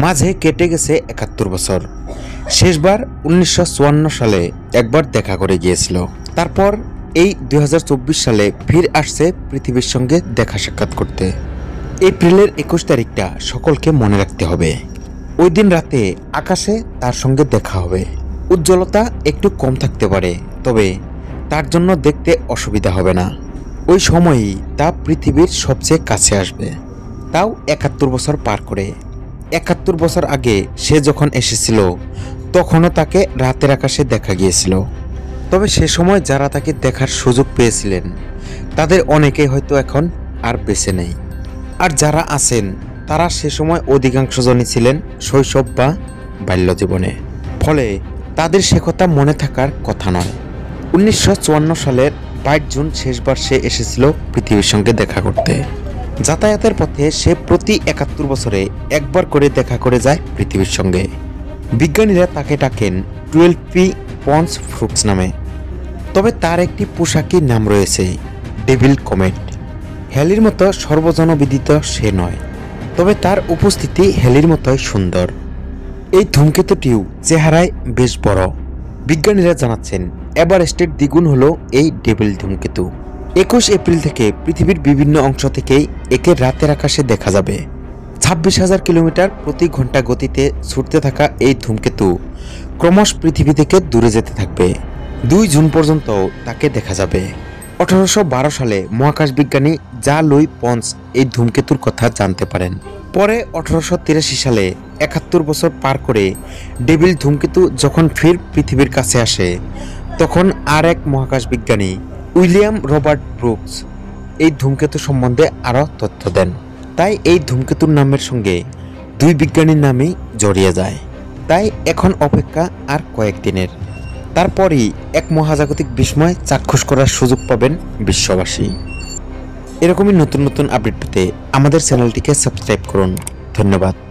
মাঝে কেটে গেছে ৭১ বছর। শেষবার ১৯৫৪ সালে একবার দেখা করে গিয়েছিল। তারপর এই ২০২৪ সালে ফির আসছে পৃথিবীর সঙ্গে দেখা সাক্ষাৎ করতে। এপ্রিলের ২১ তারিখটা সকলকে মনে রাখতে হবে। ওই দিন রাতে আকাশে তার সঙ্গে দেখা হবে। উজ্জ্বলতা একটু কম থাকতে পারে, তবে তার জন্য দেখতে অসুবিধা হবে না। ওই সময়ই তা পৃথিবীর সবচেয়ে কাছে আসবে, তাও ৭১ বছর পার করে। ৭১ বছর আগে সে যখন এসেছিল তখনও তাকে রাতের আকাশে দেখা গিয়েছিল। তবে সে সময় যারা তাকে দেখার সুযোগ পেয়েছিলেন তাদের অনেকেই হয়তো এখন আর বেঁচে নেই। আর যারা আছেন তারা সে সময় অধিকাংশ জনই ছিলেন শৈশব বা বাল্য জীবনে, ফলে তাদের সে কথা মনে থাকার কথা নয়। ১৯৫৪ সালের ২২ জুন শেষবার সে এসেছিল পৃথিবীর সঙ্গে দেখা করতে। যাতায়াতের পথে সে প্রতি ৭১ বছরে একবার করে দেখা করে যায় পৃথিবীর সঙ্গে। বিজ্ঞানীরা তাকে ডাকেন 12P পন্স ফ্রুটস নামে। তবে তার একটি পোশাকি নাম রয়েছে, ডেভিল কমেট। হ্যালির মতো সর্বজনবিদিত সে নয়, তবে তার উপস্থিতি হ্যালির মতোই সুন্দর। এই ধূমকেতুটিও চেহারায় বেশ বড়। বিজ্ঞানীরা জানাচ্ছেন এভারেস্টের দ্বিগুণ হলো এই ডেভিল ধূমকেতু। ২১ এপ্রিল থেকে পৃথিবীর বিভিন্ন অংশ থেকেই একে রাতের আকাশে দেখা যাবে। ২৬,০০০ কিলোমিটার প্রতি ঘন্টা গতিতে ছুটতে থাকা এই ধূমকেতু ক্রমশ পৃথিবী থেকে দূরে যেতে থাকবে। ২ জুন পর্যন্ত তাকে দেখা যাবে। ১৮১২ সালে মহাকাশ বিজ্ঞানী জা লুই পন্স এই ধূমকেতুর কথা জানতে পারেন। পরে ১৮৮৩ সালে ৭১ বছর পার করে ডেভিল ধূমকেতু যখন ফির পৃথিবীর কাছে আসে, তখন আর এক মহাকাশ বিজ্ঞানী উইলিয়াম রবার্ট ব্রুকস এই ধূমকেতু সম্বন্ধে আরও তথ্য দেন। তাই এই ধূমকেতুর নামের সঙ্গে ২ বিজ্ঞানীর নামই জড়িয়ে যায়। তাই এখন অপেক্ষা আর কয়েকদিনের, তারপরই এক মহাজাগতিক বিস্ময় চাক্ষুষ করার সুযোগ পাবেন বিশ্ববাসী। এরকমই নতুন নতুন আপডেট পেতে আমাদের চ্যানেলটিকে সাবস্ক্রাইব করুন। ধন্যবাদ।